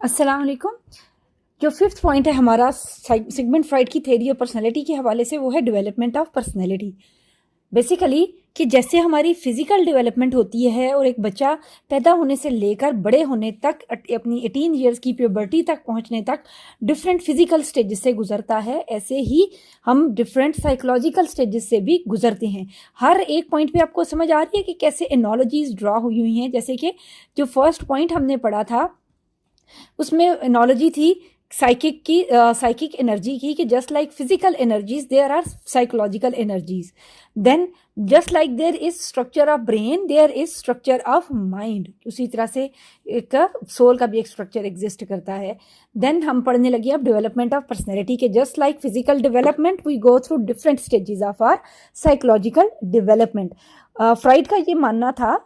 अस्सलाम वालेकुम। जो फिफ्थ पॉइंट है हमारा सिगमंड फ्राइड की थ्योरी ऑफ पर्सनैलिटी के हवाले से, वो है डेवलपमेंट ऑफ पर्सनैलिटी। बेसिकली कि जैसे हमारी फिजिकल डेवलपमेंट होती है और एक बच्चा पैदा होने से लेकर बड़े होने तक अपनी 18 ईयर्स की प्यूबर्टी तक पहुंचने तक डिफरेंट फिजिकल स्टेजेस से गुजरता है, ऐसे ही हम डिफरेंट साइकोलॉजिकल स्टेजेस से भी गुजरते हैं। हर एक पॉइंट पे आपको समझ आ रही है कि कैसे एनोलॉजीज ड्रॉ हुई हुई हैं। जैसे कि जो फर्स्ट पॉइंट हमने पढ़ा था उसमें एनोलॉजी थी साइकिक एनर्जी की, कि just like physical energies there are psychological energies. Then just like there is structure of brain, there is structure of mind. उसी तरह से एक सोल का भी एक स्ट्रक्चर एग्जिस्ट करता है। देन हम पढ़ने लगे अब डेवलपमेंट ऑफ पर्सनैलिटी के just like physical development we go through different stages of our psychological development. Freud का ये मानना था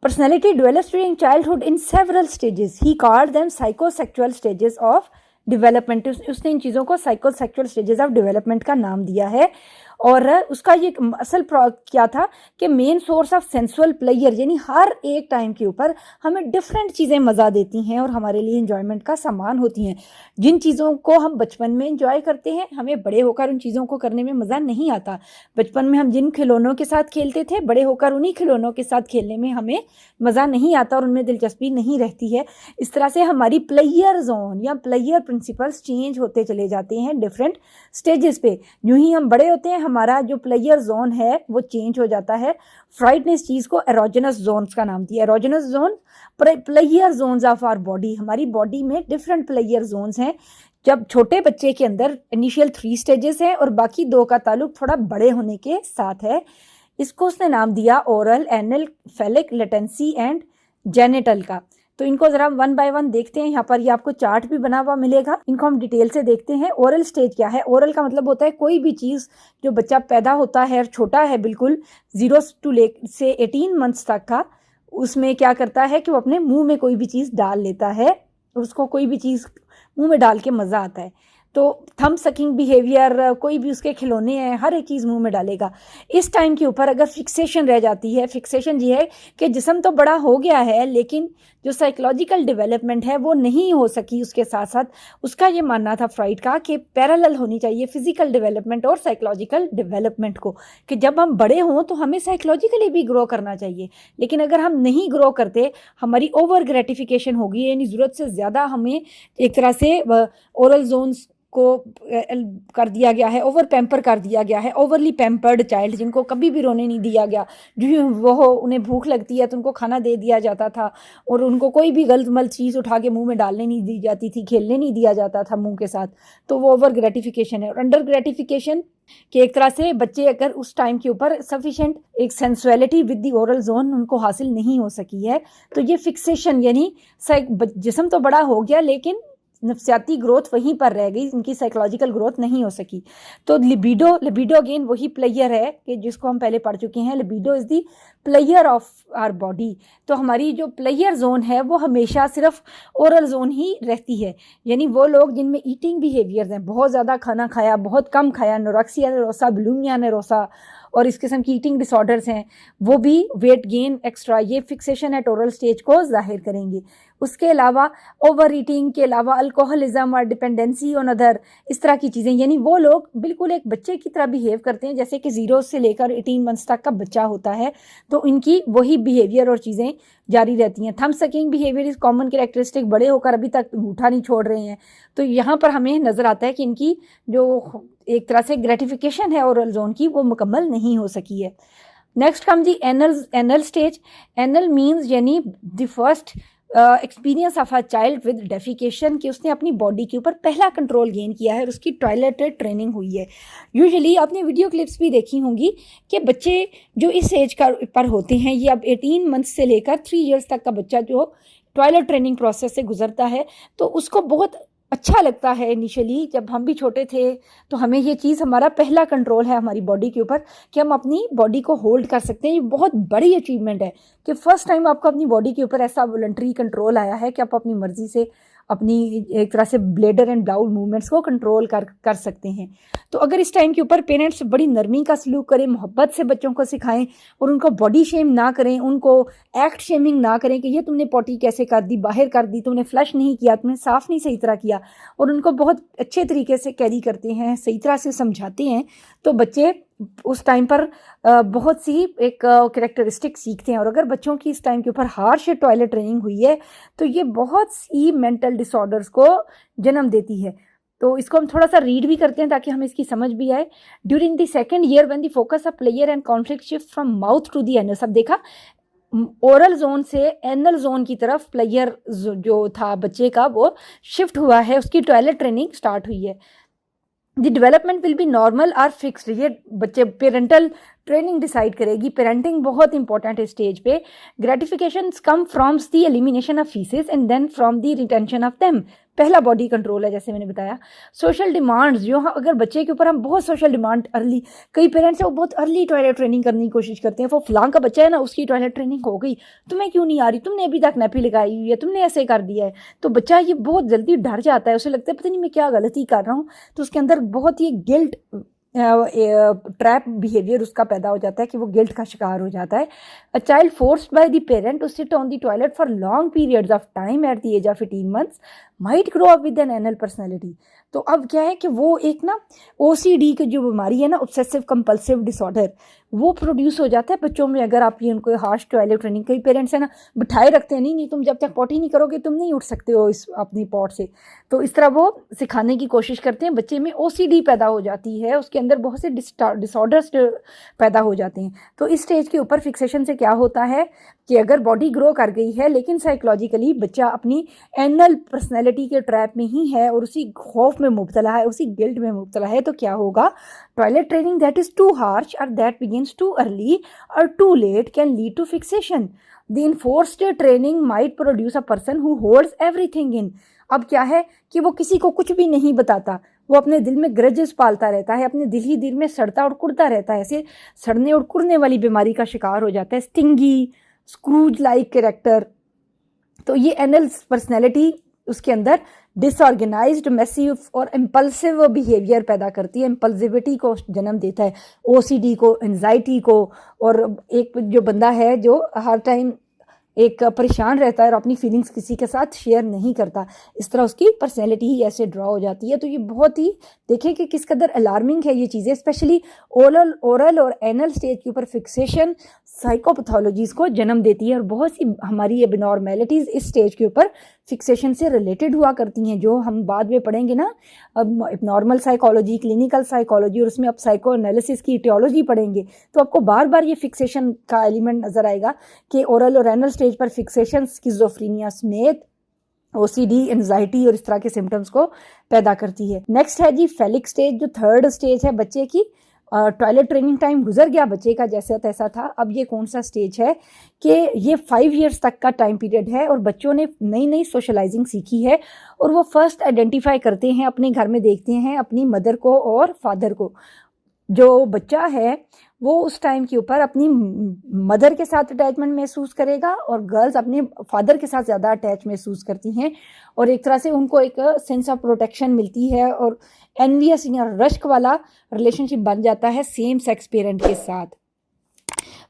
personality develops during childhood in several stages. He called them psychosexual stages of development. उसने इन चीज़ों को psychosexual stages of development का नाम दिया है। और उसका ये असल क्या था कि main source of sensual player, यानी हर एक टाइम के ऊपर हमें डिफरेंट चीज़ें मज़ा देती हैं और हमारे लिए इंजॉयमेंट का सामान होती हैं। जिन चीज़ों को हम बचपन में इंजॉय करते हैं, हमें बड़े होकर उन चीज़ों को करने में मज़ा नहीं आता। बचपन में हम जिन खिलौनों के साथ खेलते थे, बड़े होकर उन्हीं खिलौनों के साथ खेलने में हमें मज़ा नहीं आता और उनमें दिलचस्पी नहीं रहती है। इस तरह से हमारी प्लेयर जोन या प्लेयर प्रिंसिपल्स चेंज होते चले जाते हैं डिफरेंट स्टेजेस पे। यूं ही हम बड़े होते हैं, हमारा जो प्लेयर जोन है वो चेंज हो जाता है। फ्राइड ने इस चीज़ को एरोजेनस जोन्स का नाम दिया। Erogenous zone player zones of our body, हमारी बॉडी में डिफरेंट प्लेयर जोन्स हैं। जब छोटे बच्चे के अंदर इनिशियल 3 स्टेजेस हैं और बाकी 2 का ताल्लुक थोड़ा बड़े होने के साथ है। इसको उसने नाम दिया oral, anal, phallic, latency and genital का। तो इनको जरा वन बाय वन देखते हैं। यहाँ पर ये आपको चार्ट भी बना हुआ मिलेगा, इनको हम डिटेल से देखते हैं। ओरल स्टेज क्या है? ओरल का मतलब होता है कोई भी चीज़ जो बच्चा पैदा होता है और छोटा है बिल्कुल 0 से 18 मंथ्स तक का, उसमें क्या करता है कि वो अपने मुंह में कोई भी चीज़ डाल लेता है, उसको कोई भी चीज़ मुंह में डाल के मज़ा आता है। तो थंब सकिंग बिहेवियर, कोई भी उसके खिलौने हैं, हर एक चीज़ मुंह में डालेगा। इस टाइम के ऊपर अगर फिक्सेशन रह जाती है, फिक्सेशन ये है कि जिस्म तो बड़ा हो गया है लेकिन जो साइकोलॉजिकल डेवलपमेंट है वो नहीं हो सकी उसके साथ साथ। उसका ये मानना था फ्राइड का कि पैरेलल होनी चाहिए फिजिकल डेवलपमेंट और साइकोलॉजिकल डेवलपमेंट को, कि जब हम बड़े हों तो हमें साइकोलॉजिकली भी ग्रो करना चाहिए। लेकिन अगर हम नहीं ग्रो करते, हमारी ओवर ग्रेटिफिकेशन होगी, यानी ज़रूरत से ज़्यादा हमें एक तरह से ओरल जोन्स को कर दिया गया है, ओवर पैम्पर कर दिया गया है। ओवरली पैम्पर्ड चाइल्ड, जिनको कभी भी रोने नहीं दिया गया, जो वो उन्हें भूख लगती है तो उनको खाना दे दिया जाता था और उनको कोई भी गलत मलत चीज़ उठा के मुंह में डालने नहीं दी जाती थी, खेलने नहीं दिया जाता था मुंह के साथ। तो वो ओवर ग्रेटिफिकेशन है। और अंडर ग्रेटिफिकेशन कि एक तरह से बच्चे अगर उस टाइम के ऊपर सफिशेंट एक sensuality with the oral zone उनको हासिल नहीं हो सकी है, तो ये फिक्सेशन, यानी जिस्म तो बड़ा हो गया लेकिन नफ्सियाती ग्रोथ वहीं पर रह गई, इनकी साइकोलॉजिकल ग्रोथ नहीं हो सकी। तो लिबिडो अगेन वही प्लेयर है कि जिसको हम पहले पढ़ चुके हैं। Libido is the player of our body. तो हमारी जो प्लेयर जोन है वो हमेशा सिर्फ ओरल जोन ही रहती है। यानी वो लोग जिनमें ईटिंग बिहेवियर्स हैं, बहुत ज़्यादा खाना खाया, बहुत कम खाया, नोरेक्सिया नेरोसा, बुलिमिया नेरोसा और इस किस्म की ईटिंग डिसऑर्डर्स हैं, वो भी वेट गेन एक्स्ट्रा, ये फिक्सेशन एट ओरल स्टेज को जाहिर करेंगे। उसके अलावा ओवर ईटिंग के अलावा अल्कोहलिज्म और डिपेंडेंसी ऑन अदर, इस तरह की चीज़ें, यानी वो लोग बिल्कुल एक बच्चे की तरह बिहेव करते हैं जैसे कि 0 से लेकर 18 मंथ्स तक का बच्चा होता है। तो इनकी वही बिहेवियर और चीज़ें जारी रहती हैं। Thumb sucking behaviour is common characteristic, बड़े होकर अभी तक अंगूठा नहीं छोड़ रहे हैं। तो यहाँ पर हमें नज़र आता है कि इनकी जो एक तरह से ग्रेटिफिकेशन है ओरल जोन की, वो मुकम्मल नहीं हो सकी है। नेक्स्ट कम जी एनल स्टेज। एनल मीन्स यानी the first experience of a child with defecation, कि उसने अपनी बॉडी के ऊपर पहला कंट्रोल गेन किया है और उसकी टॉयलेट ट्रेनिंग हुई है। यूजुअली आपने वीडियो क्लिप्स भी देखी होंगी कि बच्चे जो इस एज का पर होते हैं, ये अब 18 मंथ से लेकर 3 ईयर्स तक का बच्चा जो टॉयलेट ट्रेनिंग प्रोसेस से गुजरता है, तो उसको बहुत अच्छा लगता है। इनिशियली जब हम भी छोटे थे तो हमें ये चीज़, हमारा पहला कंट्रोल है हमारी बॉडी के ऊपर कि हम अपनी बॉडी को होल्ड कर सकते हैं। ये बहुत बड़ी अचीवमेंट है कि फर्स्ट टाइम आपको अपनी बॉडी के ऊपर ऐसा वॉलंटरी कंट्रोल आया है कि आप अपनी मर्ज़ी से अपनी एक तरह से ब्लेडर एंड बाउल मूवमेंट्स को कंट्रोल कर सकते हैं। तो अगर इस टाइम के ऊपर पेरेंट्स बड़ी नरमी का सलूक करें, मोहब्बत से बच्चों को सिखाएं और उनको बॉडी शेम ना करें, उनको एक्ट शेमिंग ना करें कि ये तुमने पॉटी कैसे कर दी, बाहर कर दी, तुमने फ्लश नहीं किया, तुमने साफ़ नहीं सही तरह किया, और उनको बहुत अच्छे तरीके से कैरी करते हैं, सही तरह से समझाते हैं, तो बच्चे उस टाइम पर बहुत सी एक कैरेक्टरिस्टिक सीखते हैं। और अगर बच्चों की इस टाइम के ऊपर हार्श टॉयलेट ट्रेनिंग हुई है तो ये बहुत सी मेंटल डिसऑर्डर्स को जन्म देती है। तो इसको हम थोड़ा सा रीड भी करते हैं ताकि हमें इसकी समझ भी आए। During the second year when the focus of player and conflict shift from mouth to the anal, सब देखा, ओरल जोन से एनल जोन की तरफ प्लेयर जो था बच्चे का वो शिफ्ट हुआ है, उसकी टॉयलेट ट्रेनिंग स्टार्ट हुई है। The development will be normal और फिक्स्ड, ये बच्चे पेरेंटल ट्रेनिंग डिसाइड करेगी। पेरेंटिंग बहुत इंपॉर्टेंट है स्टेज पे। Gratification come from the elimination of faeces and then from the retention of them, पहला बॉडी कंट्रोल है जैसे मैंने बताया। सोशल डिमांड्स, जो अगर बच्चे के ऊपर हम बहुत सोशल डिमांड अर्ली, कई पेरेंट्स हैं वो बहुत अर्ली टॉयलेट ट्रेनिंग करने की कोशिश करते हैं। वो फलां का बच्चा है ना, उसकी टॉयलेट ट्रेनिंग हो गई, तुम्हें क्यों नहीं आ रही, तुमने अभी तक नैपी लगाई हुई है, तुमने ऐसे कर दिया है, तो बच्चा ये बहुत जल्दी डर जाता है, उसे लगता है पता नहीं मैं क्या गलती कर रहा हूँ, तो उसके अंदर बहुत ही गिल्ट ट्रैप बिहेवियर उसका पैदा हो जाता है कि वो गिल्ट का शिकार हो जाता है। A child forced by the parent to sit on the toilet for long periods of time at the age of 18 months might grow up with an anal personality. तो अब क्या है कि वो एक ना OCD की जो बीमारी है ना, ऑब्सेसिव कंपल्सिव डिसऑर्डर, वो प्रोड्यूस हो जाता है बच्चों में अगर आप ये उनको हार्श टॉयलेट ट्रेनिंग, कई पेरेंट्स है ना बिठाए रखते हैं, नहीं तुम जब तक पॉटी नहीं करोगे तुम नहीं उठ सकते हो इस अपनी पॉट से, तो इस तरह वो सिखाने की कोशिश करते हैं। बच्चे में OCD पैदा हो जाती है, उसके अंदर बहुत से डिसऑर्डर्स पैदा हो जाते हैं। तो इस स्टेज के ऊपर फिक्सेशन से क्या होता है कि अगर बॉडी ग्रो कर गई है लेकिन साइकोलॉजिकली बच्चा अपनी एनल पर्सनैलिटी के ट्रैप में ही है और उसी खौफ में मुब्तला है, उसी गिल्ट में मुब्तला है, तो क्या होगा, toilet training that is too harsh और दैट बिगिंस टू अर्ली और too late can lead to fixation. The enforced training might produce a person who holds everything in. अब क्या है कि वो किसी को कुछ भी नहीं बताता, वो अपने दिल में ग्रजेस पालता रहता है, अपने दिल ही दिल में सड़ता और कुड़ता रहता है, ऐसे सड़ने और कुड़ने वाली बीमारी का शिकार हो जाता है, स्टिंगी स्क्रूज लाइक कैरेक्टर। तो ये एनल पर्सनैलिटी उसके अंदर डिसऑर्गेनाइज्ड, मैसिव और इम्पल्सिव बिहेवियर पैदा करती है, इम्पल्सिविटी को जन्म देता है, OCD को, एंजाइटी को। और एक जो बंदा है जो हर टाइम एक परेशान रहता है और अपनी फीलिंग्स किसी के साथ शेयर नहीं करता, इस तरह उसकी पर्सनैलिटी ही ऐसे ड्रॉ हो जाती है। तो ये बहुत ही देखें कि किस कदर अलार्मिंग है ये चीज़ें, स्पेशली ओरल और एनल स्टेज के ऊपर फिक्सेशन साइकोपैथोलॉजीज़ को जन्म देती है। और बहुत सी हमारी एबनॉर्मेलिटीज़ इस स्टेज के ऊपर फिक्सेशन से रिलेटेड हुआ करती हैं, जो हम बाद में पढ़ेंगे ना, अब नॉर्मल साइकोलॉजी, क्लिनिकल साइकोलॉजी, और उसमें अब साइको एनालिसिस की इटियोलॉजी पढ़ेंगे, तो आपको बार बार ये फिक्सेशन का एलिमेंट नज़र आएगा कि ओरल और एनल स्टेज पर फिक्सेशन स्किज़ोफ्रेनिया समेत OCD, एंजाइटी और इस तरह के सिम्टम्स को पैदा करती है। नेक्स्ट है जी फेलिक स्टेज, जो थर्ड स्टेज है बच्चे की। टॉयलेट ट्रेनिंग टाइम गुजर गया बच्चे का जैसा तैसा था, अब ये कौन सा स्टेज है कि ये 5 years तक का टाइम पीरियड है और बच्चों ने नई नई सोशलाइजिंग सीखी है और वो फर्स्ट आइडेंटिफाई करते हैं, अपने घर में देखते हैं अपनी मदर को और फादर को। जो बच्चा है वो उस टाइम के ऊपर अपनी मदर के साथ अटैचमेंट महसूस करेगा और गर्ल्स अपने फादर के साथ ज़्यादा अटैच महसूस करती हैं और एक तरह से उनको एक सेंस ऑफ प्रोटेक्शन मिलती है और एनवियस या रश्क वाला रिलेशनशिप बन जाता है सेम सेक्स पेरेंट के साथ।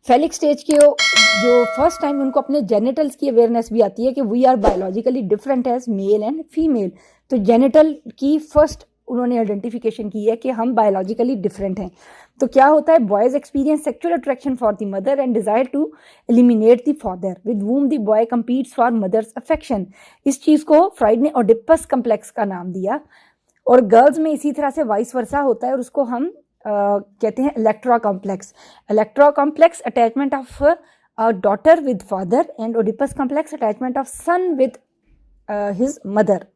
फेलिक स्टेज के जो फर्स्ट टाइम उनको अपने जेनिटल्स की अवेयरनेस भी आती है कि we are biologically different as male and female. तो जेनिटल की फर्स्ट उन्होंने आइडेंटिफिकेशन की है कि हम बायोलॉजिकली डिफरेंट हैं। तो क्या होता है, boys experience sexual attraction for the mother and desire to eliminate the father with whom the boy competes for mother's affection. इस चीज़ को फ्राइड ने ओडिपस कम्प्लेक्स का नाम दिया। और गर्ल्स में इसी तरह से वाइस वर्सा होता है और उसको हम कहते हैं Electra complex. Electra complex attachment of daughter with father and Oedipus complex attachment of sun with his mother.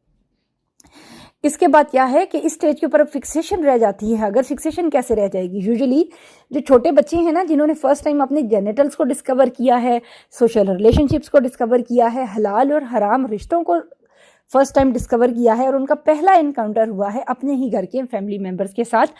इसके बाद क्या है कि इस स्टेज के ऊपर फिक्सेशन रह जाती है। अगर फिक्सेशन कैसे रह जाएगी, यूजुअली जो छोटे बच्चे हैं ना, जिन्होंने फर्स्ट टाइम अपने जेनिटल्स को डिस्कवर किया है, सोशल रिलेशनशिप्स को डिस्कवर किया है, हलाल और हराम रिश्तों को फर्स्ट टाइम डिस्कवर किया है और उनका पहला इनकाउंटर हुआ है अपने ही घर के फैमिली मेम्बर्स के साथ।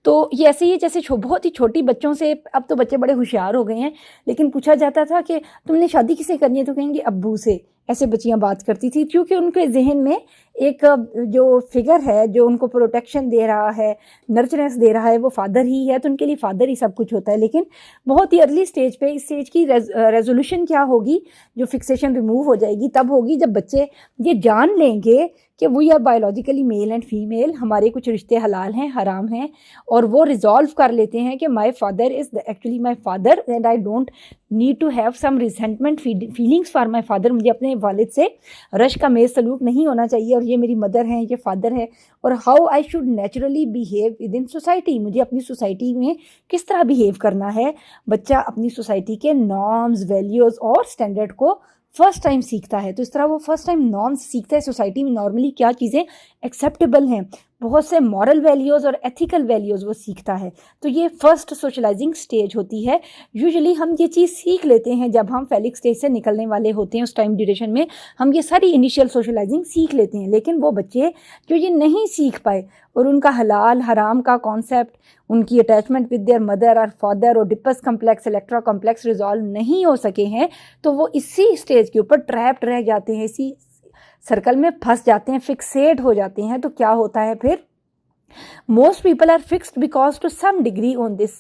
तो ये ऐसे ही जैसे बहुत ही छोटी बच्चों से, अब तो बच्चे बड़े होशियार हो गए हैं, लेकिन पूछा जाता था कि तुमने शादी किससे करनी है, तो कहेंगे अब्बू से, ऐसे बच्चियां बात करती थी, क्योंकि उनके जहन में एक जो फिगर है जो उनको प्रोटेक्शन दे रहा है, नर्चरेंस दे रहा है, वो फादर ही है, तो उनके लिए फादर ही सब कुछ होता है। लेकिन बहुत ही अर्ली स्टेज पे इस स्टेज की रेजोल्यूशन क्या होगी, जो फिक्सेशन रिमूव हो जाएगी तब होगी जब बच्चे ये जान लेंगे कि we are biologically male and female, हमारे कुछ रिश्ते हलाल हैं हराम हैं, और वो रिजॉल्व कर लेते हैं कि my father is actually my father and I don't need to have some resentment feelings for my father. मुझे अपने वालिद से रश का मेल सलूक नहीं होना चाहिए, और ये मेरी मदर है, ये फादर है, और how I should naturally behave with in society, मुझे अपनी सोसाइटी में किस तरह बिहेव करना है। बच्चा अपनी सोसाइटी के नॉर्म्स, वैल्यूज़ और स्टैंडर्ड को फर्स्ट टाइम सीखता है। तो इस तरह वो फर्स्ट टाइम नॉर्म्स सीखता है, सोसाइटी में नॉर्मली क्या चीज़ें एक्सेप्टेबल हैं, बहुत से मॉरल वैल्यूज़ और एथिकल वैल्यूज़ वो सीखता है। तो ये फर्स्ट सोशलाइजिंग स्टेज होती है। यूजुअली हम ये चीज़ सीख लेते हैं जब हम फेलिक स्टेज से निकलने वाले होते हैं, उस टाइम ड्यूरेशन में हम ये सारी इनिशियल सोशलाइजिंग सीख लेते हैं। लेकिन वो बच्चे जो ये नहीं सीख पाए और उनका हलाल हराम का कॉन्सेप्ट, उनकी अटैचमेंट विद देयर मदर और फादर और डिपस कम्प्लेक्स, इलेक्ट्रा कम्प्लेक्स रिजॉल्व नहीं हो सके हैं, तो वो इसी स्टेज के ऊपर ट्रैप्ड रह जाते हैं, इसी सर्कल में फंस जाते हैं, फिक्सेट हो जाते हैं। तो क्या होता है फिर, most people are fixed because to some degree on this,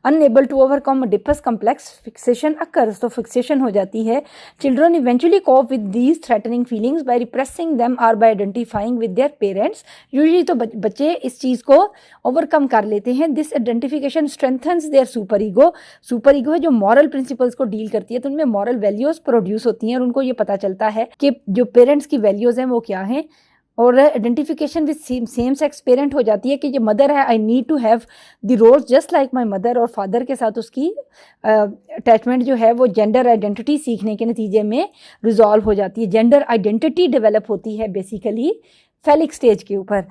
unable to overcome Oedipus complex, fixation occurs। तो fixation हो जाती है। Children eventually cope with these threatening feelings by repressing them or by identifying with their parents। Usually तो बच्चे इस चीज़ को overcome कर लेते हैं। This identification strengthens their super ego। Super ego है जो moral principles को डील करती है, तो उनमें moral values प्रोड्यूस होती हैं और उनको ये पता चलता है कि जो पेरेंट्स की वैल्यूज़ हैं वो क्या हैं। और identification with same sex parent हो जाती है कि ये मदर है, I need to have the roles just like my mother, और फादर के साथ उसकी अटैचमेंट जो है वो जेंडर आइडेंटिटी सीखने के नतीजे में रिजॉल्व हो जाती है। जेंडर आइडेंटिटी डेवलप होती है बेसिकली फेलिक स्टेज के ऊपर।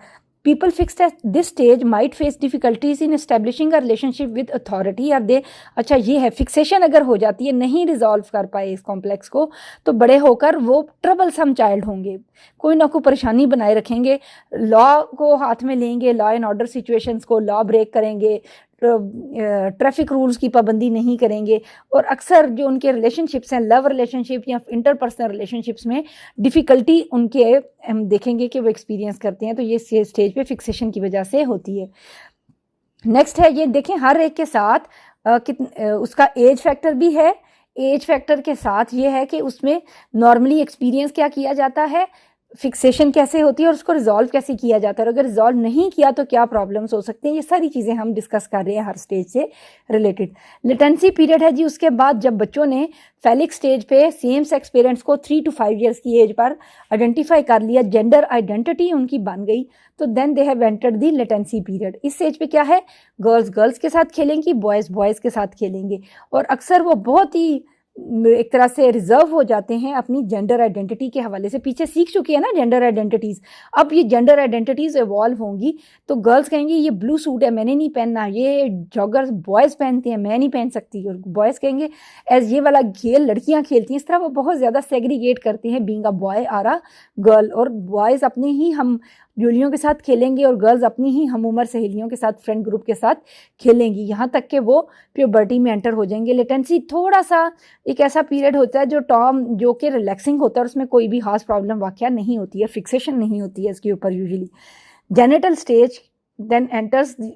People fixed at this stage might face difficulties in establishing a relationship with authority। या दे अच्छा ये है, फिक्सेशन अगर हो जाती है, नहीं रिजॉल्व कर पाए इस कॉम्प्लेक्स को, तो बड़े होकर वो ट्रबल सम चाइल्ड होंगे, कोई ना कोई परेशानी बनाए रखेंगे, लॉ को हाथ में लेंगे, लॉ एंड ऑर्डर सिचुएशंस को लॉ ब्रेक करेंगे, ट्रैफिक रूल्स की पाबंदी नहीं करेंगे, और अक्सर जो उनके रिलेशनशिप्स हैं, लव रिलेशनशिप या इंटरपर्सनल रिलेशनशिप्स में डिफ़िकल्टी उनके हम देखेंगे कि वो एक्सपीरियंस करते हैं। तो ये स्टेज पे फिक्सेशन की वजह से होती है। नेक्स्ट है, ये देखें हर एक के साथ उसका एज फैक्टर भी है। एज फैक्टर के साथ ये है कि उसमें नॉर्मली एक्सपीरियंस क्या किया जाता है, फिक्सेशन कैसे होती है और उसको रिजॉल्व कैसे किया जाता है, और अगर रिजॉल्व नहीं किया तो क्या प्रॉब्लम्स हो सकते हैं। ये सारी चीज़ें हम डिस्कस कर रहे हैं हर स्टेज से रिलेटेड। लेटेंसी पीरियड है जी, उसके बाद जब बच्चों ने फेलिक स्टेज पे सेम सेक्स पेरेंट्स को 3 to 5 ईयर्स की एज पर आइडेंटिफाई कर लिया, जेंडर आइडेंटिटी उनकी बन गई, तो then they have entered the latency period. इस स्टेज पे क्या है, गर्ल्स गर्ल्स के साथ खेलेंगी, बॉयज़ बॉयज़ के साथ खेलेंगे, और अक्सर वो बहुत ही एक तरह से रिजर्व हो जाते हैं अपनी जेंडर आइडेंटिटी के हवाले से। पीछे सीख चुकी है ना जेंडर आइडेंटिटीज़, अब ये जेंडर आइडेंटिटीज़ इवॉल्व होंगी। तो गर्ल्स कहेंगी ये ब्लू सूट है मैंने नहीं पहनना, ये जॉगर्स बॉयज़ पहनते हैं मैं नहीं पहन सकती, और बॉयज़ कहेंगे एज ये वाला खेल लड़कियां खेलती हैं। इस तरह वो बहुत ज़्यादा सेग्रीगेट करते हैं बीइंग अ बॉय और अ गर्ल, और बॉयज़ अपने ही हम जोलियों के साथ खेलेंगे और गर्ल्स अपनी ही हम उम्र सहेलियों के साथ फ्रेंड ग्रुप के साथ खेलेंगी, यहाँ तक कि वो प्यूबर्टी में एंटर हो जाएंगे। लेटेंसी थोड़ा सा एक ऐसा पीरियड होता है जो कि रिलैक्सिंग होता है और उसमें कोई भी खास प्रॉब्लम वाक़या नहीं होती है, फिक्सेशन नहीं होती है इसके ऊपर usually. Genital stage then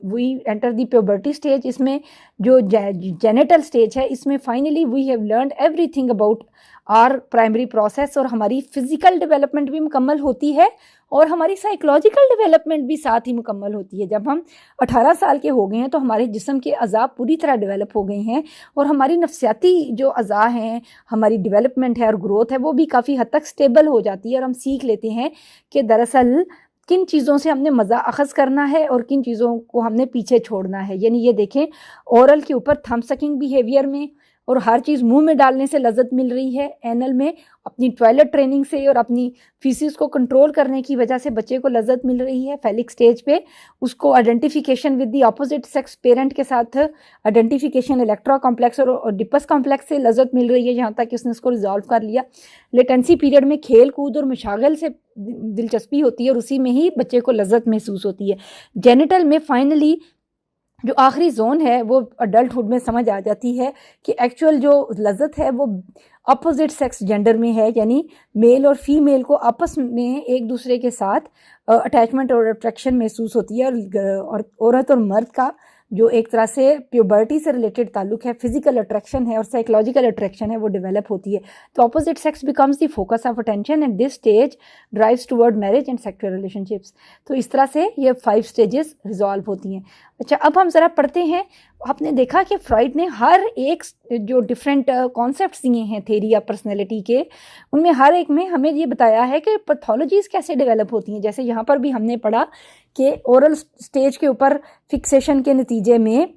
we enter the puberty stage. इसमें जो जेनिटल स्टेज है, इसमें finally we have learned everything about our primary process, और हमारी फिजिकल डेवलपमेंट भी मुकम्मल होती है और हमारी साइकोलॉजिकल डेवलपमेंट भी साथ ही मुकम्मल होती है। जब हम 18 साल के हो गए हैं तो हमारे जिस्म के अज़ा पूरी तरह डेवलप हो गए हैं, और हमारी नफ्सियाती जो अज़ा हैं, हमारी डेवलपमेंट है और ग्रोथ है, वो भी काफ़ी हद तक स्टेबल हो जाती है, और हम सीख लेते हैं कि दरअसल किन चीज़ों से हमने मज़ा अखज़ करना है और किन चीज़ों को हमने पीछे छोड़ना है। यानी ये देखें, ओरल के ऊपर थंब सकिंग बिहेवियर में और हर चीज़ मुंह में डालने से लज्जत मिल रही है, एनल में अपनी टॉयलेट ट्रेनिंग से और अपनी फीसिस को कंट्रोल करने की वजह से बच्चे को लज्जत मिल रही है। फेलिक स्टेज पे उसको identification with the opposite sex parent के साथ आइडेंटिफिकेशन इलेक्ट्रा कॉम्प्लेक्स और डिपस कॉम्प्लेक्स से लज्जत मिल रही है, यहाँ तक कि उसने उसको रिजॉल्व कर लिया। लेटेंसी पीरियड में खेल कूद और मशागल से दिलचस्पी होती है और उसी में ही बच्चे को लज्जत महसूस होती है। जेनिटल में फाइनली जो आखिरी जोन है वो अडल्टहुड में समझ आ जाती है कि एक्चुअल जो लज्जत है वो अपोजिट सेक्स जेंडर में है, यानी मेल और फीमेल को आपस में एक दूसरे के साथ अटैचमेंट और अट्रैक्शन महसूस होती है, और औरत और मर्द का जो एक तरह से प्यूबर्टी से रिलेटेड ताल्लुक है, फिजिकल अट्रैक्शन है और साइकोलॉजिकल अट्रैक्शन है, वो डेवलप होती है। तो opposite sex becomes the focus of attention and this stage drives toward marriage and sexual relationships. तो इस तरह से ये 5 स्टेजेस रिजॉल्व होती हैं। अच्छा, अब हम ज़रा पढ़ते हैं। आपने देखा कि फ्रॉइड ने हर एक जो डिफरेंट कॉन्सेप्ट्स दिए हैं थेरी या पर्सनैलिटी के, उनमें हर एक में हमें ये बताया है कि पैथोलॉजीज़ कैसे डेवलप होती हैं। जैसे यहाँ पर भी हमने पढ़ा कि ओरल स्टेज के ऊपर फिक्सेशन के नतीजे में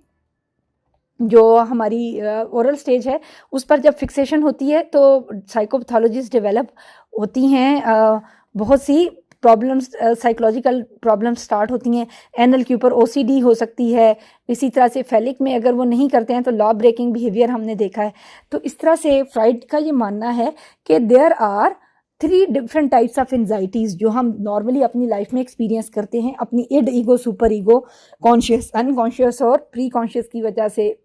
जो हमारी ओरल स्टेज है उस पर जब फिक्सेशन होती है तो साइकोपैथोलॉजीज डेवलप होती हैं, बहुत सी प्रॉब्लम्स, साइकोलॉजिकल प्रॉब्लम्स स्टार्ट होती हैं। एनल के ऊपर ओसीडी हो सकती है, इसी तरह से फेलिक में अगर वो नहीं करते हैं तो लॉ ब्रेकिंग बिहेवियर हमने देखा है। तो इस तरह से फ्रॉइड का ये मानना है कि there are 3 different types of anxieties जो हम नॉर्मली अपनी लाइफ में एक्सपीरियंस करते हैं, अपनी end ego, super ego, conscious, unconscious और प्री कॉन्शियस की वजह से,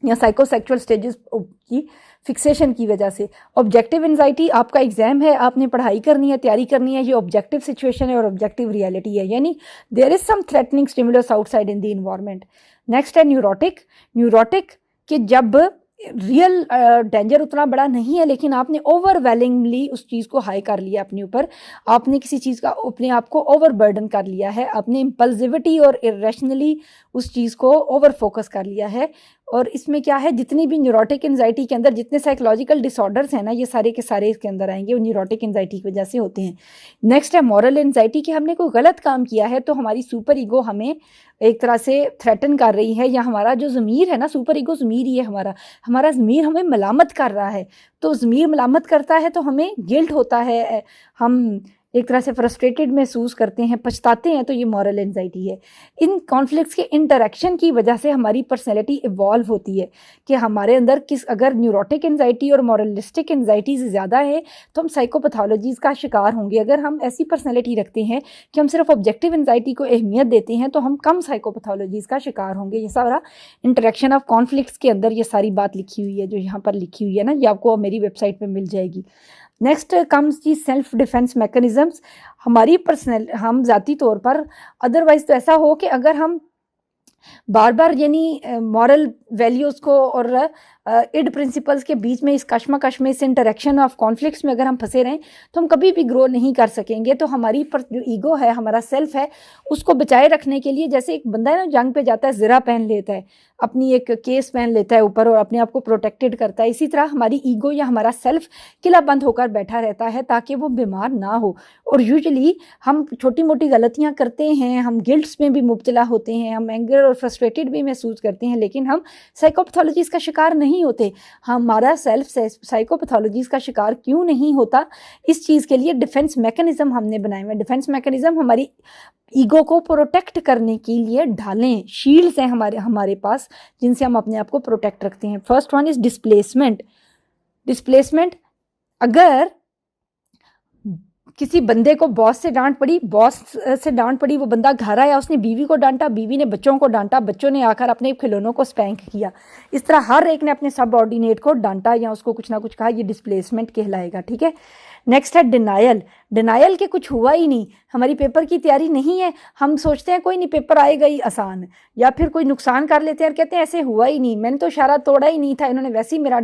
या साइकोसेक्सुअल स्टेजेस की फिक्सेशन की वजह से। ऑब्जेक्टिव एंजाइटी, आपका एग्जाम है, आपने पढ़ाई करनी है, तैयारी करनी है, ये ऑब्जेक्टिव सिचुएशन है और ऑब्जेक्टिव रियलिटी है, यानी there is some threatening stimulus outside in the environment. Next है न्यूरोटिक। न्यूरोटिक कि जब रियल डेंजर उतना बड़ा नहीं है लेकिन आपने ओवरवेलिंगली उस चीज़ को हाई कर लिया अपने ऊपर, आपने किसी चीज़ का अपने आप को ओवरबर्डन कर लिया है, आपने इम्पल्सिविटी और इरेशनली उस चीज़ को ओवर फोकस कर लिया है। और इसमें क्या है, जितनी भी न्यूरोटिक एंजाइटी के अंदर जितने साइकोलॉजिकल डिसऑर्डर्स हैं ना, ये सारे के सारे इसके अंदर आएंगे, वो न्यूरोटिक एंजाइटी की वजह से होते हैं। नेक्स्ट है मॉरल एंजाइटी कि हमने कोई गलत काम किया है तो हमारी सुपर ईगो हमें एक तरह से थ्रेटन कर रही है, या हमारा जो ज़मीर है ना, सुपर ईगो ज़मीर ही है हमारा ज़मीर हमें मलामत कर रहा है। तो ज़मीर मलामत करता है तो हमें गिल्ट होता है, हम एक तरह से फ्रस्ट्रेटेड महसूस करते हैं, पछताते हैं, तो ये मॉरल एंजाइटी है। इन कॉन्फ्लिक्ट्स के इंटरेक्शन की वजह से हमारी पर्सनैलिटी इवॉल्व होती है कि हमारे अंदर अगर न्यूरोटिक एंजाइटी और मॉरलिस्टिक एंजाइटी ज़्यादा है तो हम साइकोपैथोलॉजीज़ का शिकार होंगे। अगर हम ऐसी पर्सनैलिटी रखते हैं कि हम सिर्फ ऑब्जेक्टिव एंजाइटी को अहमियत देते हैं तो हम कम साइकोपैथोलॉजीज़ का शिकार होंगे। ये सारा इंटरेक्शन ऑफ कॉन्फ्लिक्ट्स के अंदर ये सारी बात लिखी हुई है, जो यहाँ पर लिखी हुई है ना, ये आपको मेरी वेबसाइट पर मिल जाएगी। नेक्स्ट कम्स जी सेल्फ डिफेंस मैकेनिज्म्स। हमारी हम ज़ाती तौर पर, अदरवाइज तो ऐसा हो कि अगर हम बार बार यानी मॉरल वैल्यूज़ को और इड प्रिंसिपल्स के बीच में इस कश्मकश में, इस इंटरेक्शन ऑफ कॉन्फ्लिक्ट्स में अगर हम फंसे रहें तो हम कभी भी ग्रो नहीं कर सकेंगे। तो हमारी जो ईगो है, हमारा सेल्फ है, उसको बचाए रखने के लिए, जैसे एक बंदा है ना जंग पे जाता है, ज़रा पहन लेता है, अपनी एक केस पहन लेता है ऊपर और अपने आप को प्रोटेक्टेड करता है, इसी तरह हमारी ईगो या हमारा सेल्फ किला बंद होकर बैठा रहता है ताकि वो बीमार ना हो। और यूजुअली हम छोटी मोटी गलतियाँ करते हैं, हम गिल्ट्स में भी मुब्तला होते हैं, हम एंगर और फ्रस्ट्रेटेड भी महसूस करते हैं, लेकिन हम साइकोपैथोलॉजीज़ का शिकार नहीं होते। हमारा सेल्फ साइकोपैथोलॉजीज़ का शिकार क्यों नहीं होता, इस चीज़ के लिए डिफेंस मैकेनिज्म हमने बनाए हुए। डिफेंस मैकेनिज्म हमारी ईगो को प्रोटेक्ट करने के लिए ढालें, शील्ड्स हैं हमारे पास जिनसे हम अपने आप को प्रोटेक्ट रखते हैं। First one is displacement. Displacement, अगर किसी बंदे को बॉस से डांट पड़ी, वो बंदा घर आया, उसने बीवी को डांटा, बीवी ने बच्चों को डांटा, बच्चों ने आकर अपने खिलौनों को स्पैंक किया, इस तरह हर एक ने अपने सबऑर्डिनेट को डांटा या उसको कुछ ना कुछ कहा, ये डिस्प्लेसमेंट कहलाएगा। ठीक है। नेक्स्ट है डिनायल। डिनायल के कुछ हुआ ही नहीं, हमारी पेपर की तैयारी नहीं है, हम सोचते हैं कोई नहीं, पेपर आएगा ही आसान, या फिर कोई नुकसान कर लेते हैं और कहते हैं ऐसे हुआ ही नहीं, मैंने तो इशारा तोड़ा ही नहीं था, इन्होंने वैसे ही मेरा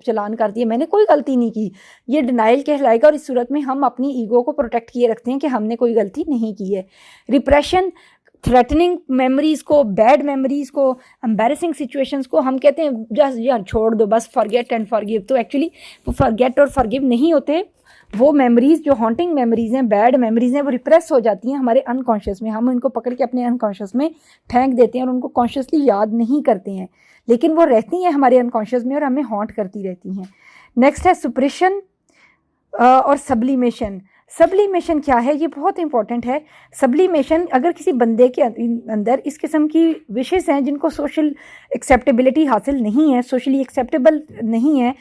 चलान कर दिया, मैंने कोई गलती नहीं की। ये डिनायल कहलाएगा और इस सूरत में हम अपनी ईगो को प्रोटेक्ट किए रखते हैं कि हमने कोई गलती नहीं की है। रिप्रेशन, थ्रेटनिंग मेमोरीज को, बैड मेमोरीज को, एम्बैरेसिंग सिचुएशंस को हम कहते हैं जस्ट यार छोड़ दो, बस फॉरगेट एंड फॉरगिव। तो एक्चुअली वो फॉरगेट और फॉरगिव नहीं होते, वो मेमोरीज जो हॉन्टिंग मेमोरीज हैं, बैड मेमोरीज हैं, वो रिप्रेस हो जाती हैं हमारे अनकॉन्शियस में, हम उनको पकड़ के अपने अनकॉन्शियस में फेंक देते हैं और उनको कॉन्शियसली याद नहीं करते हैं, लेकिन वो रहती हैं हमारे अनकॉन्शियस में और हमें हॉन्ट करती रहती हैं। नेक्स्ट है सुप्रेशन और सब्लिमेशन। सब्लिमेशन क्या है, ये बहुत इंपॉर्टेंट है। सब्लिमेशन, अगर किसी बंदे के अंदर इस किस्म की विशेष हैं जिनको सोशल एक्सेप्टेबिलिटी हासिल नहीं है, सोशली एक्सेप्टेबल नहीं है,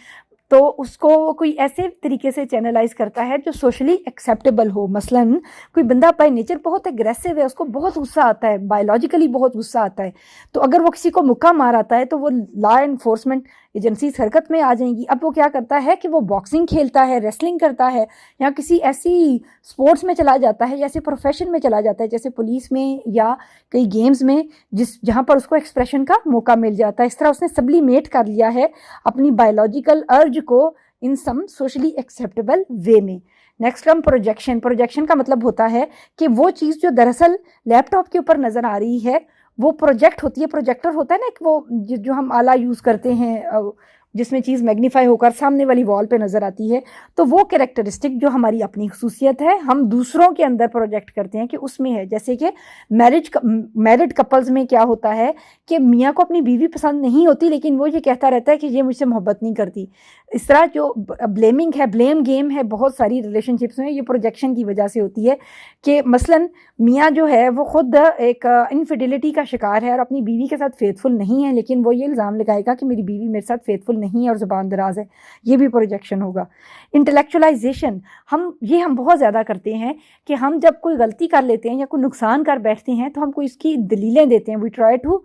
तो उसको कोई ऐसे तरीके से चैनलाइज करता है जो सोशली एक्सेप्टेबल हो। मसलन कोई बंदा बाय नेचर बहुत एग्रेसिव है, उसको बहुत गुस्सा आता है, बायोलॉजिकली बहुत गुस्सा आता है, तो अगर वो किसी को मुक्का मार आता है तो वो लॉ एनफोर्समेंट एजेंसीज हरकत में आ जाएंगी। अब वो क्या करता है कि वो बॉक्सिंग खेलता है, रेसलिंग करता है, या किसी ऐसी स्पोर्ट्स में चला जाता है या ऐसे प्रोफेशन में चला जाता है जैसे पुलिस में या कई गेम्स में, जहाँ पर उसको एक्सप्रेशन का मौका मिल जाता है। इस तरह उसने सब्लिमेट कर लिया है अपनी बायोलॉजिकल अर्ज को इन सम सोशली एक्सेप्टेबल वे में। Next term projection. प्रोजेक्शन का मतलब होता है कि वो चीज़ जो दरअसल लैपटॉप के ऊपर नज़र आ रही है वो प्रोजेक्ट होती है। प्रोजेक्टर होता है ना कि वो जो हम आला यूज़ करते हैं जिसमें चीज़ मैग्नीफाई होकर सामने वाली वॉल पे नज़र आती है, तो वो कैरेक्टरिस्टिक जो हमारी अपनी खसूसियत है हम दूसरों के अंदर प्रोजेक्ट करते हैं कि उसमें है। जैसे कि मैरिड कपल्स में क्या होता है कि मियाँ को अपनी बीवी पसंद नहीं होती लेकिन वो ये कहता रहता है कि ये मुझसे मोहब्बत नहीं करती। इस तरह जो ब्लेमिंग है, ब्लेम गेम है बहुत सारी रिलेशनशिप्स में, ये प्रोजेक्शन की वजह से होती है कि मसलन मियाँ जो है वो खुद एक इनफिडिलिटी का शिकार है और अपनी बीवी के साथ फेथफुल नहीं है, लेकिन वो ये इल्ज़ाम लगाएगा कि मेरी बीवी मेरे साथ फेथफुल नहीं है और ज़ुबान दराज है। ये भी प्रोजेक्शन होगा। इंटेलेक्चुअलाइजेशन हम बहुत ज़्यादा करते हैं कि हम जब कोई गलती कर लेते हैं या कोई नुकसान कर बैठते हैं तो हमको इसकी दलीलें देते हैं। We try to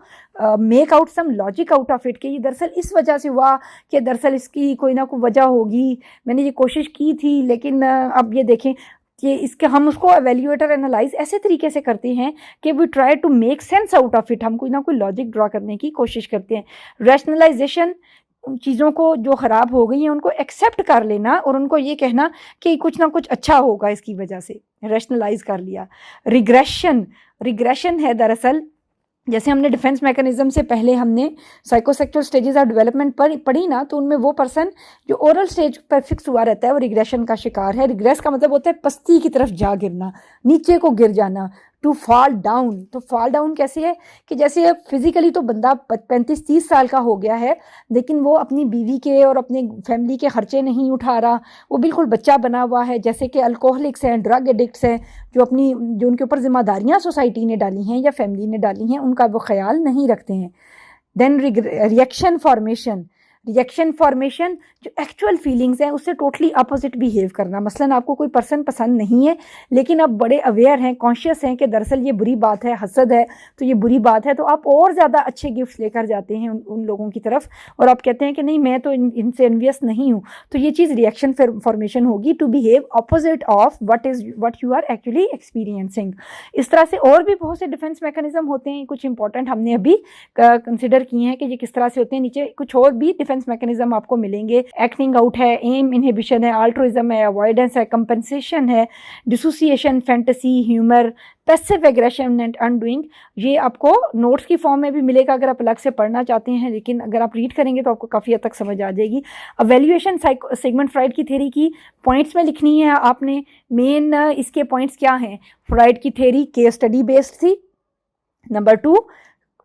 make out some logic out of it कि ये दरअसल इस वजह से हुआ, कि दरअसल इसकी कोई ना कोई वजह होगी, मैंने ये कोशिश की थी लेकिन अब ये देखें कि इसके हम उसको एवेल्यूएट और एनालाइज ऐसे तरीके से करते हैं कि we try to make sense out of it. हम कोई ना कोई लॉजिक ड्रॉ करने की कोशिश करते हैं। रैशनलाइजेशन, उन चीज़ों को जो ख़राब हो गई हैं उनको एक्सेप्ट कर लेना और उनको ये कहना कि कुछ ना कुछ अच्छा होगा इसकी वजह से, रैशनलाइज कर लिया। रिग्रेशन है दरअसल, जैसे हमने डिफेंस मैकेनिज्म से पहले हमने साइकोसेक्चुअल स्टेजेस ऑफ डेवलपमेंट पढ़ी ना, तो उनमें वो पर्सन जो ओरल स्टेज पर फिक्स हुआ रहता है वो रिग्रेशन का शिकार है। रिग्रेस का मतलब होता है पस्ती की तरफ जा गिरना, नीचे को गिर जाना, टू फॉल डाउन। तो फॉल डाउन कैसे है कि जैसे फिजिकली तो बंदा 35-30 साल का हो गया है लेकिन वो अपनी बीवी के और अपने फैमिली के खर्चे नहीं उठा रहा, वो बिल्कुल बच्चा बना हुआ है। जैसे कि अल्कोहलिक्स हैं, ड्रग एडिक्ट्स हैं, जो उनके ऊपर जिम्मेदारियाँ सोसाइटी ने डाली हैं या फैमिली ने डाली हैं उनका वो ख्याल नहीं रखते हैं। देन रिएक्शन फॉर्मेशन जो एक्चुअल फीलिंग्स हैं उससे टोटली अपोजिट बिहेव करना। मसलन आपको कोई पर्सन पसंद नहीं है लेकिन आप बड़े अवेयर हैं, कॉन्शियस हैं कि दरअसल ये बुरी बात है, हसद है तो ये बुरी बात है, तो आप और ज़्यादा अच्छे गिफ्ट्स लेकर जाते हैं उन लोगों की तरफ और आप कहते हैं कि नहीं मैं तो इनसे एनवियस नहीं हूँ। तो ये चीज़ रिएक्शन फॉर्मेशन होगी, to behave opposite of what you are actually experiencing. इस तरह से और भी बहुत से डिफेंस मैकेनिज्म होते हैं। कुछ इंपॉर्टेंट हमने अभी कंसिडर किए हैं कि ये किस तरह से होते हैं। नीचे कुछ और भी डिफेंस मैकेनिज्म आपको मिलेंगे। एक्टिंग आउट है, एम इनहिबिशन है, अल्ट्रुइज्म है, अवॉइडेंस है, कंपनसेशन है, dissociation, fantasy, humour, passive aggression and undoing. ये आपको नोट्स की फॉर्म में भी मिलेगा अगर आप अलग से पढ़ना चाहते हैं, लेकिन अगर आप रीड करेंगे तो आपको काफ़ी हद तक समझ आ जाएगी। अवेल्यूएशन सिगमंड फ्राइड की थ्योरी की पॉइंट्स में लिखनी है आपने। मेन इसके पॉइंट्स क्या हैं? फ्राइड की थ्योरी केस स्टडी बेस्ड थी। नंबर 2,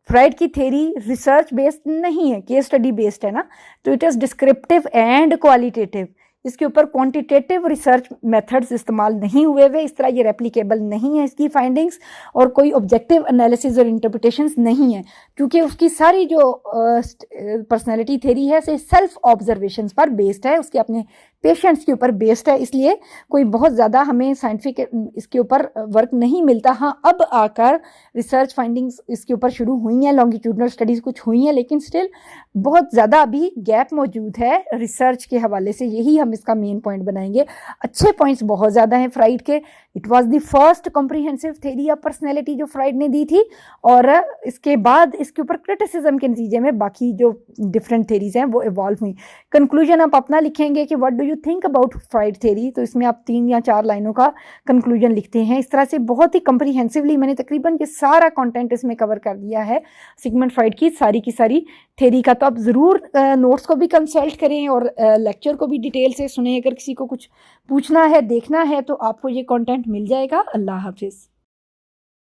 फ्राइड की थ्योरी रिसर्च बेस्ड नहीं है, केस स्टडी बेस्ड है ना, तो it is descriptive and qualitative. इसके ऊपर क्वांटिटेटिव रिसर्च मेथड्स इस्तेमाल नहीं हुए हुए, इस तरह ये रेप्लिकेबल नहीं है इसकी फाइंडिंग्स, और कोई ऑब्जेक्टिव एनालिसिस और इंटरप्रिटेशंस नहीं है क्योंकि उसकी सारी जो पर्सनैलिटी थ्योरी है से सेल्फ ऑब्जर्वेशंस पर बेस्ड है, उसके अपने पेशेंट्स के ऊपर बेस्ड है, इसलिए कोई बहुत ज़्यादा हमें साइंटिफिक इसके ऊपर वर्क नहीं मिलता। हाँ, अब आकर रिसर्च फाइंडिंग्स इसके ऊपर शुरू हुई हैं, लॉन्गिट्यूडनल स्टडीज़ कुछ हुई हैं, लेकिन स्टिल बहुत ज़्यादा अभी गैप मौजूद है रिसर्च के हवाले से। यही हम इसका मेन पॉइंट बनाएंगे। अच्छे पॉइंट्स बहुत ज़्यादा हैं फ्राइड के। It was the first comprehensive theory of personality जो फ्राइड ने दी थी, और इसके बाद इसके ऊपर क्रिटिसिज्म के नतीजे में बाकी जो डिफरेंट थ्योरीज हैं वो इवॉल्व हुई। कंक्लूजन आप अपना लिखेंगे कि what do you think about fried theory, तो इसमें आप 3 या 4 लाइनों का कंक्लूजन लिखते हैं। इस तरह से बहुत ही कॉम्प्रिहेंसिवली मैंने तकरीबन ये सारा कंटेंट इसमें कवर कर दिया है सिगमंड फ्राइड की सारी थ्योरी का। तो आप ज़रूर नोट्स को भी कंसल्ट करें और लेक्चर को भी डिटेल से सुने। अगर किसी को कुछ पूछना है, देखना है, तो आपको ये कंटेंट मिल जाएगा। अल्लाह हाफिज़।